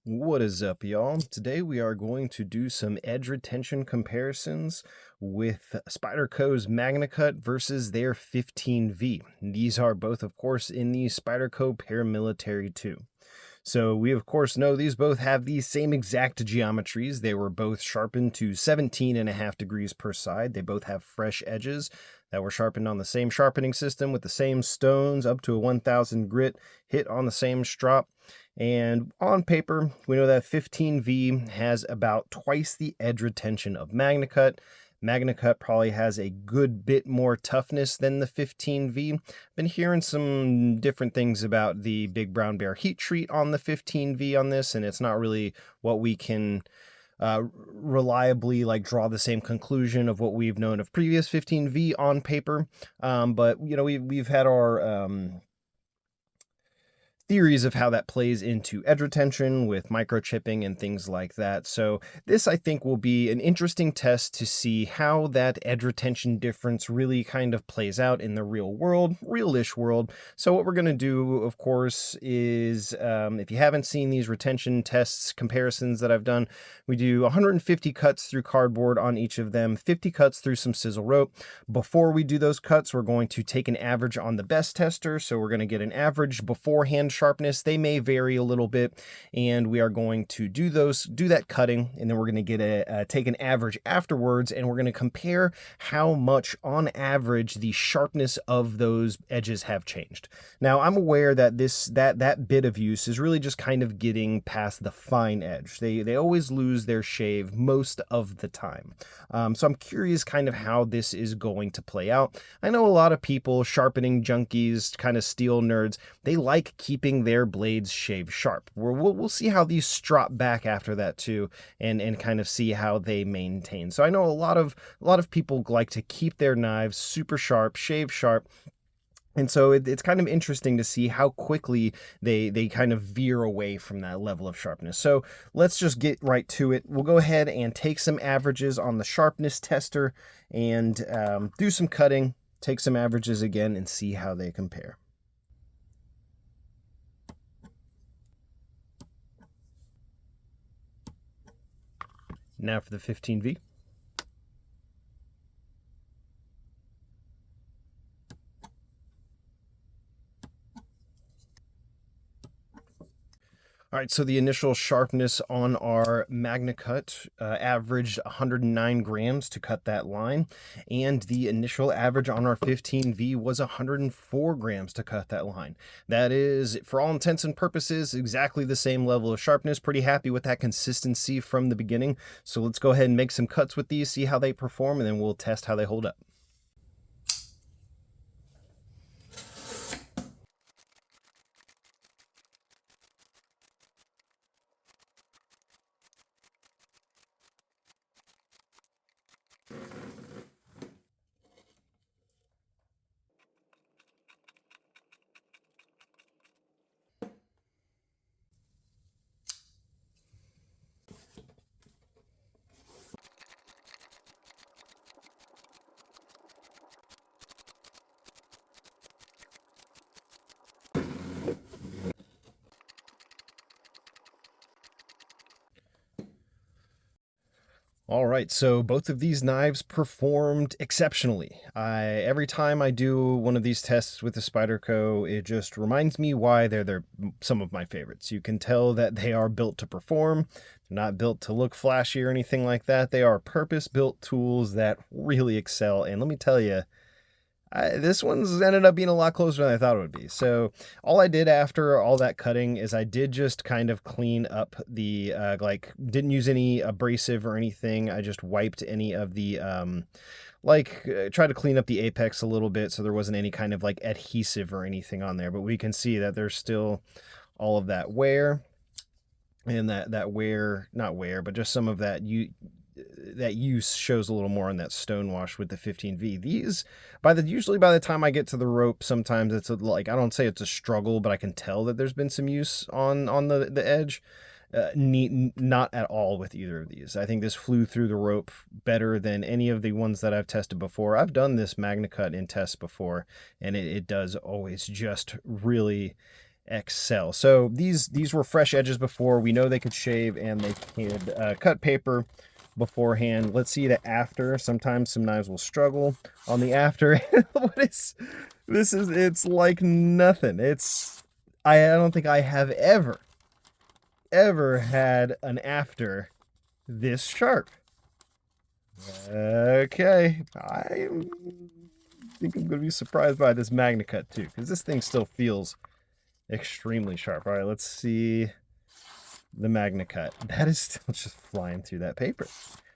What is up, y'all? Today we are going to do some edge retention comparisons with Spyderco's Magnacut versus their 15V. These are both, of course, in the Spyderco Paramilitary 2. So we, of course, know these both have the same exact geometries. They were both sharpened to 17.5 degrees per side. They both have fresh edges that were sharpened on the same sharpening system with the same stones up to a 1000 grit hit on the same strop. And on paper, we know that 15V has about twice the edge retention of Magnacut. Magnacut probably has a good bit more toughness than the 15V. Been hearing some different things about the Big Brown Bear heat treat on the 15V on this, and it's not really what we can reliably draw the same conclusion of what we've known of previous 15V on paper. But you know, we've had our theories of how that plays into edge retention with microchipping and things like that. So this, I think, will be an interesting test to see how that edge retention difference really kind of plays out in the real world, real-ish world. So what we're going to do, of course, is if you haven't seen these retention tests comparisons that I've done, we do 150 cuts through cardboard on each of them, 50 cuts through some sizzle rope. Before we do those cuts, we're going to take an average on the best tester. So we're going to get an average beforehand sharpness. They may vary a little bit, and we are going to do that cutting, and then we're going to get take an average afterwards, and we're going to compare how much on average the sharpness of those edges have changed. Now, I'm aware that that bit of use is really just kind of getting past the fine edge. They always lose their shave most of the time. So I'm curious kind of how this is going to play out. I know a lot of people, sharpening junkies, kind of steel nerds, they like keeping their blades shaved sharp. We'll see how these strop back after that too, and kind of see how they maintain. So I know a lot of people like to keep their knives super sharp, shaved sharp. And so it's kind of interesting to see how quickly they kind of veer away from that level of sharpness. So let's just get right to it. We'll go ahead and take some averages on the sharpness tester and do some cutting, take some averages again, and see how they compare. Now for the 15V. All right, so the initial sharpness on our Magnacut averaged 109 grams to cut that line, and the initial average on our 15V was 104 grams to cut that line. That is, for all intents and purposes, exactly the same level of sharpness. Pretty happy with that consistency from the beginning. So let's go ahead and make some cuts with these, see how they perform, and then we'll test how they hold up. All right, so both of these knives performed exceptionally. Every time I do one of these tests with the Spyderco, it just reminds me why they're some of my favorites. You can tell that they are built to perform. They're not built to look flashy or anything like that. They are purpose-built tools that really excel. And let me tell you, this one's ended up being a lot closer than I thought it would be. So all I did after all that cutting is I did just kind of clean up the, didn't use any abrasive or anything. I just wiped any of the, tried to clean up the apex a little bit so there wasn't any kind of adhesive or anything on there. But we can see that there's still all of that wear, and that wear, not wear, but just some of that use shows a little more on that stonewash with the 15V. These, usually by the time I get to the rope, sometimes it's I don't say it's a struggle, but I can tell that there's been some use on the edge. Not at all with either of these. I think this flew through the rope better than any of the ones that I've tested before. I've done this Magnacut in tests before, and it does always just really XL. So these were fresh edges before. We know they could shave and they could cut paper beforehand. Let's see the after. Sometimes some knives will struggle on the after. What is this? It's like nothing. I don't think I have ever had an after this sharp. Okay, I think I'm going to be surprised by this Magnacut too, because this thing still feels extremely sharp. All right, let's see the Magnacut. That is still just flying through that paper.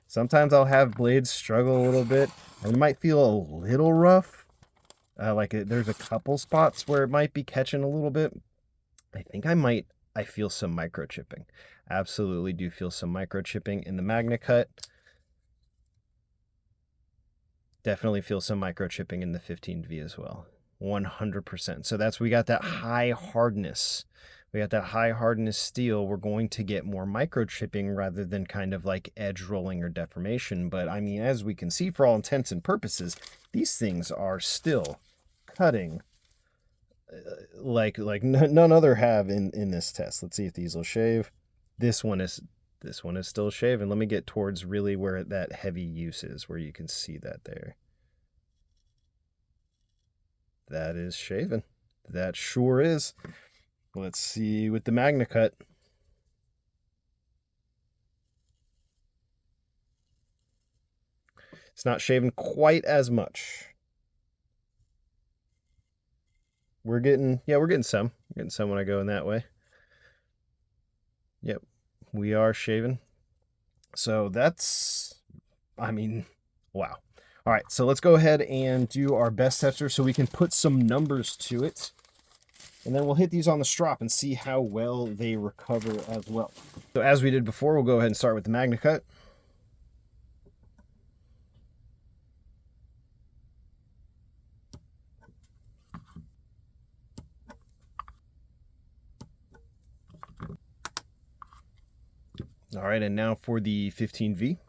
Sometimes I'll have blades struggle a little bit, and it might feel a little rough. There's a couple spots where it might be catching a little bit. I feel some microchipping. Absolutely do feel some microchipping in the Magnacut. Definitely feel some microchipping in the 15V as well. 100%. So we got that high hardness. We got that high hardness steel. We're going to get more microchipping rather than kind of like edge rolling or deformation. But I mean, as we can see, for all intents and purposes, these things are still cutting like none other have in this test. Let's see if these will shave. This one is still shaving. Let me get towards really where that heavy use is, where you can see that there. That is shaving. That sure is. Let's see with the Magnacut. It's not shaving quite as much. We're getting some. We're getting some when I go in that way. Yep, we are shaving. So I mean, wow. All right, so let's go ahead and do our best tester so we can put some numbers to it. And then we'll hit these on the strop and see how well they recover as well. So as we did before, we'll go ahead and start with the Magnacut. All right, and now for the 15V.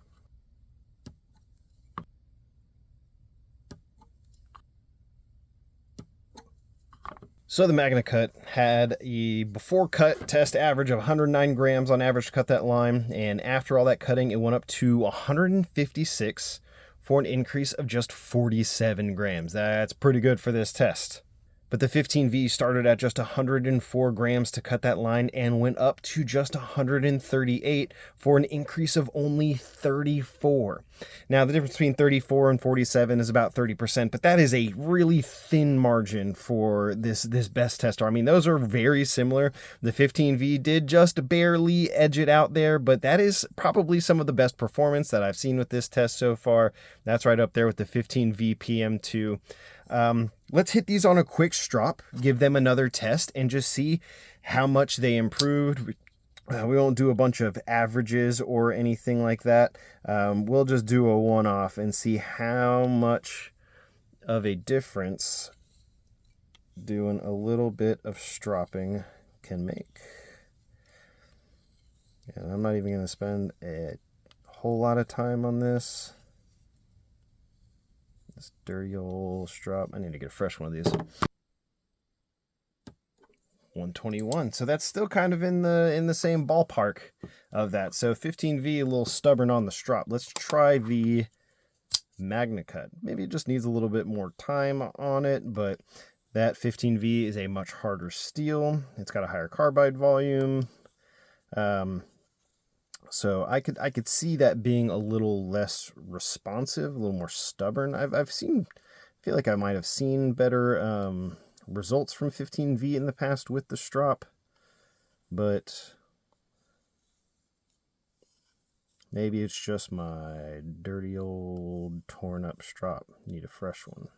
So the Magnacut had a before cut test average of 109 grams on average to cut that line, and after all that cutting, it went up to 156 for an increase of just 47 grams. That's pretty good for this test. But the 15V started at just 104 grams to cut that line and went up to just 138 for an increase of only 34. Now, the difference between 34 and 47 is about 30%, but that is a really thin margin for this best tester. I mean, those are very similar. The 15V did just barely edge it out there, but that is probably some of the best performance that I've seen with this test so far. That's right up there with the 15V PM2. Let's hit these on a quick strop, give them another test, and just see how much they improved. We won't do a bunch of averages or anything like that. We'll just do a one-off and see how much of a difference doing a little bit of stropping can make. And I'm not even going to spend a whole lot of time on this. This dirty old strop. I need to get a fresh one of these. 121. So that's still kind of in the same ballpark of that. So 15V, a little stubborn on the strop. Let's try the Magnacut. Maybe it just needs a little bit more time on it, but that 15V is a much harder steel. It's got a higher carbide volume. So I could see that being a little less responsive, a little more stubborn. I feel like I might have seen better results from 15V in the past with the strop, but maybe it's just my dirty old torn up strop. Need a fresh one.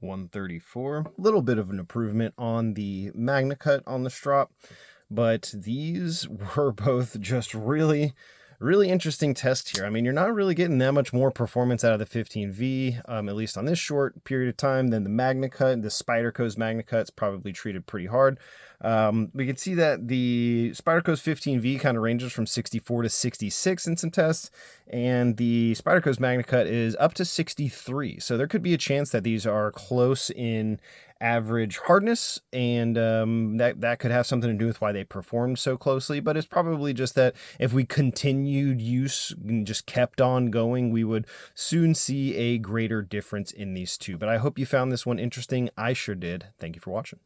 $134. A little bit of an improvement on the Magnacut on the strop, but these were both just really interesting tests here. I mean, you're not really getting that much more performance out of the 15V, at least on this short period of time, than the Magnacut. The Spyderco's Magnacut's probably treated pretty hard. We can see that the Spyderco's 15V kind of ranges from 64 to 66 in some tests, and the Spyderco's Magnacut is up to 63. So there could be a chance that these are close in average hardness, and that could have something to do with why they performed so closely. But it's probably just that if we continued use and just kept on going, we would soon see a greater difference in these two. But I hope you found this one interesting. I sure did. Thank you for watching.